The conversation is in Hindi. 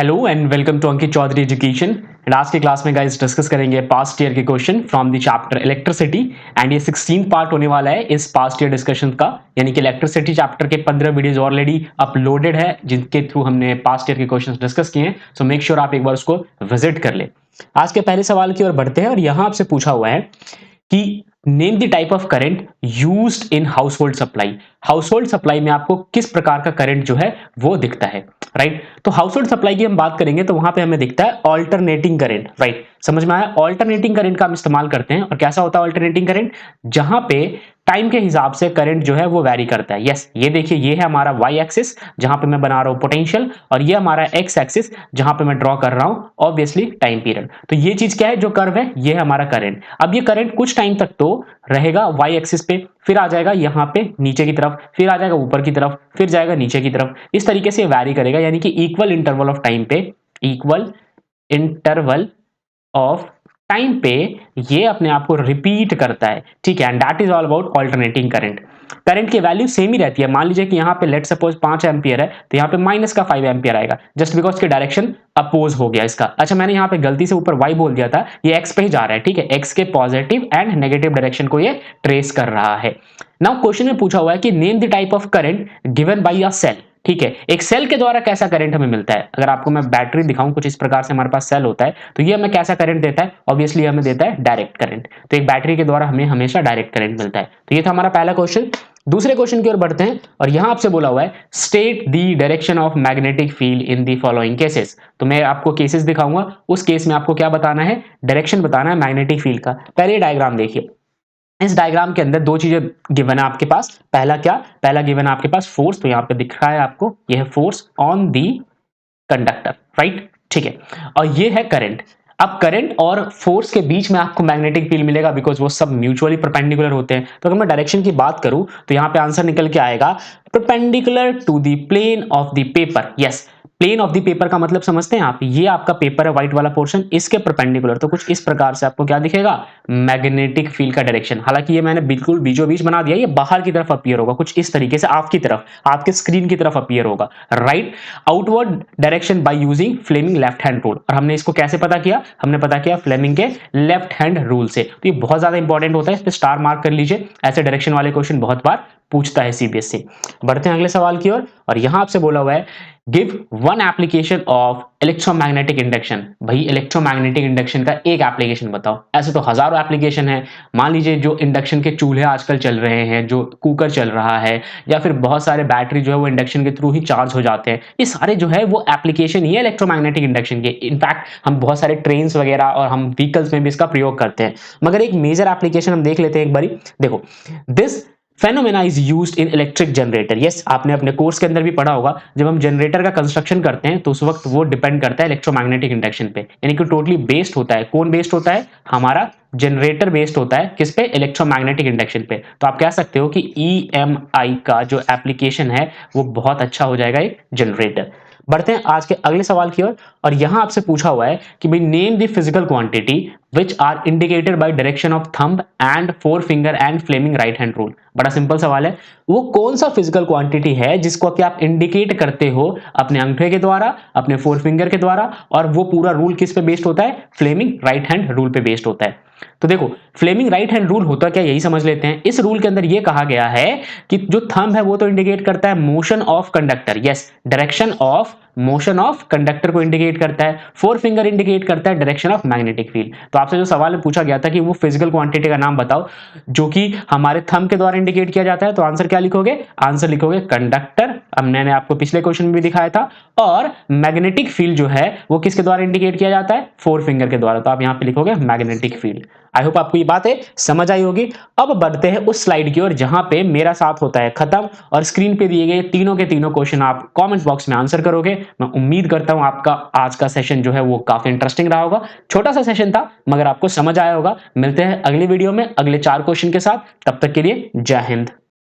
Hello and welcome to Ankit Chaudhary education. And आज की क्लास में गाइस डिस्कस करेंगे पास्ट ईयर के question from the chapter electricity. And ये 16 पार्ट होने वाला है इस पास्ट ईयर डिस्कशन का, यानी कि इलेक्ट्रिसिटी चैप्टर के 15 वीडियोस ऑलरेडी अपलोडेड है जिनके थ्रू हमने पास्ट ईयर के क्वेश्चन डिस्कस किए हैं। सो मेक श्योर आप एक बार उसको विजिट कर ले। आज के पहले सवाल की ओर बढ़ते हैं और यहां आपसे पूछा हुआ है कि name the type of current used in household supply. Household supply में आपको किस प्रकार का करंट जो है वो दिखता है, राइट। तो हाउसहोल्ड सप्लाई की हम बात करेंगे तो वहां पे हमें दिखता है ऑल्टरनेटिंग करंट, राइट। समझ में आया? ऑल्टरनेटिंग करंट का हम इस्तेमाल करते हैं। और कैसा होता है ऑल्टरनेटिंग करंट? जहां पे टाइम के हिसाब से करंट जो है वो वैरी करता है। यस, ये देखिए, ये है हमारा वाई एक्सिस जहां पे मैं बना रहा हूं पोटेंशियल, और ये हमारा एक्स एक्सिस जहां पे मैं ड्रॉ कर रहा हूं ऑब्वियसली टाइम पीरियड। तो ये चीज क्या है, जो कर्व है ये है हमारा करंट। अब ये करंट कुछ टाइम तक तो रहेगा वाई एक्सिस पे, फिर आ जाएगा यहाँ पे नीचे की तरफ, फिर आ जाएगा ऊपर की तरफ, फिर जाएगा नीचे की तरफ। इस तरीके से वैरी करेगा, यानी कि इक्वल इंटरवल ऑफ टाइम पे, इक्वल इंटरवल ऑफ टाइम पे ये अपने आप को रिपीट करता है, ठीक है। And that is all about alternating current. Current की वैल्यू सेम ही रहती है। मान लीजिए कि यहाँ पे लेट सपोज 5 एम्पियर है, तो यहाँ पे माइनस का 5 एम्पियर आएगा, जस्ट बिकॉज की डायरेक्शन अपोज हो गया इसका। अच्छा, मैंने यहाँ पे गलती से ऊपर y बोल दिया था, ये x पे ही जा रहा है, ठीक है। x के पॉजिटिव एंड नेगेटिव डायरेक्शन को ये ट्रेस कर रहा है। नाउ क्वेश्चन में पूछा हुआ है कि name the type of current given by a cell, ठीक है। एक सेल के द्वारा कैसा करंट हमें मिलता है। अगर आपको मैं बैटरी दिखाऊं, कुछ इस प्रकार से हमारे पास सेल होता है, तो ये हमें कैसा करंट देता है? ऑब्वियसली हमें देता है डायरेक्ट करंट। तो एक बैटरी के द्वारा हमें हमेशा डायरेक्ट करंट मिलता है। तो ये था हमारा पहला क्वेश्चन। दूसरे क्वेश्चन की ओर बढ़ते हैं और यहां आपसे बोला हुआ है state the direction of magnetic field in the following cases. तो मैं आपको केसेस दिखाऊंगा, उस केस में आपको क्या बताना है? डायरेक्शन बताना है मैग्नेटिक फील्ड का। पहले डायग्राम देखिए। इस डायग्राम के अंदर दो चीजें गिवन है आपके पास। पहला क्या? पहला गिवन है आपके पास फोर्स, तो यहां पे दिख रहा है आपको, यह है force on the conductor, right, ठीक है। और ये है करंट। अब करंट और फोर्स के बीच में आपको मैग्नेटिक फील्ड मिलेगा, बिकॉज वो सब म्यूचुअली परपेंडिकुलर होते हैं। तो अगर मैं डायरेक्शन की बात करूं तो यहां पे आंसर निकल के आएगा perpendicular to the plane of the paper. Yes, plane of the paper का मतलब समझते हैं आप? ये आपका पेपर है, व्हाइट वाला पोर्शन, इसके परपेंडिकुलर। तो कुछ इस प्रकार से आपको क्या दिखेगा? मैग्नेटिक फील्ड का डायरेक्शन। हालांकि ये मैंने बिल्कुल बीचों बीच बना दिया, ये बाहर की तरफ अपीयर होगा, कुछ इस तरीके से आपकी तरफ, आपके स्क्रीन की तरफ अपीयर होगा, right. Outward direction by using Fleming left hand rule. और हमने इसको कैसे पता किया? हमने पता किया फ्लेमिंग के लेफ्ट हैंड रूल से। तो ये बहुत ज्यादा इंपॉर्टेंट होता है, इस पे स्टार मार्क कर लीजिए। ऐसे डायरेक्शन वाले क्वेश्चन बहुत बार पूछता है सीबीएसई। बढ़ते हैं अगले सवाल की ओर और यहां आपसे बोला हुआ है give one application of electromagnetic induction. भाई इलेक्ट्रोमैग्नेटिक इंडक्शन का एक एप्लीकेशन बताओ। ऐसे तो हजारों एप्लीकेशन है। मान लीजिए जो इंडक्शन के चूल्हे आजकल चल रहे हैं, जो कुकर चल रहा है, या फिर बहुत सारे बैटरी जो है वो इंडक्शन के थ्रू ही चार्ज हो जाते हैं, ये सारे जो है वो एप्लीकेशन ही है इलेक्ट्रोमैग्नेटिक इंडक्शन के। इनफैक्ट हम बहुत सारे ट्रेन वगैरह और हम व्हीकल्स में भी इसका प्रयोग करते हैं। मगर एक मेजर एप्लीकेशन हम देख लेते हैं एक बारी। देखो, this phenomena is used in electric generator. Yes, आपने अपने कोर्स के अंदर भी पढ़ा होगा, जब हम जनरेटर का कंस्ट्रक्शन करते हैं तो उस वक्त वो डिपेंड करता है इलेक्ट्रोमैग्नेटिक इंडक्शन पे, यानी कि टोटली बेस्ड होता है। कौन बेस्ड होता है? हमारा जनरेटर बेस्ड होता है किस पे? इलेक्ट्रोमैग्नेटिक इंडक्शन पे। तो आप कह सकते हो कि ईएमआई का जो एप्लीकेशन है वो बहुत अच्छा हो जाएगा एक जनरेटर। बढ़ते हैं आज के अगले सवाल की ओर और यहां आपसे पूछा हुआ है कि भाई name the physical quantity which are indicated by direction of thumb and forefinger and flaming right hand rule। बड़ा सिंपल सवाल है। वो कौन सा फिजिकल क्वांटिटी है जिसको कि आप इंडिकेट करते हो अपने अंगूठे के द्वारा, अपने फोर फिंगर के द्वारा, और वो पूरा रूल किस पे बेस्ड होता है? फ्लेमिंग राइट हैंड रूल पे बेस्ड होता है। तो देखो, फ्लेमिंग राइट हैंड रूल होता क्या, यही समझ लेते हैं। इस रूल के अंदर ये कहा गया है कि जो थंब है वो तो इंडिकेट करता है motion of conductor. Yes, direction of motion of conductor को इंडिकेट करता है। फोर फिंगर इंडिकेट करता है डायरेक्शन ऑफ मैग्नेटिक फील्ड। तो आपसे जो सवाल पूछा गया था कि वो फिजिकल क्वांटिटी का नाम बताओ जो कि हमारे थंब के द्वारा इंडिकेट किया जाता है, तो आंसर क्या लिखोगे? आंसर लिखोगे कंडक्टर। अब मैंने आपको पिछले क्वेश्चन में भी दिखाया था। और मैग्नेटिक फील्ड जो है वो किसके द्वारा इंडिकेट किया जाता है? फोर फिंगर के द्वारा। तो आप यहां पे लिखोगे मैग्नेटिक फील्ड। आई होप आपको ये बातें समझ आई होगी। अब बढ़ते हैं उस स्लाइड की ओर जहां पे मेरा साथ होता है खत्म, और स्क्रीन पे दिए गए तीनों के तीनों क्वेश्चन आप कमेंट बॉक्स में आंसर करोगे। मैं उम्मीद करता हूं आपका आज का सेशन जो है वो काफी इंटरेस्टिंग रहा होगा। छोटा सा सेशन था मगर आपको समझ आया होगा। मिलते हैं अगली वीडियो में अगले 4 क्वेश्चन के साथ। तब तक के लिए जय हिंद।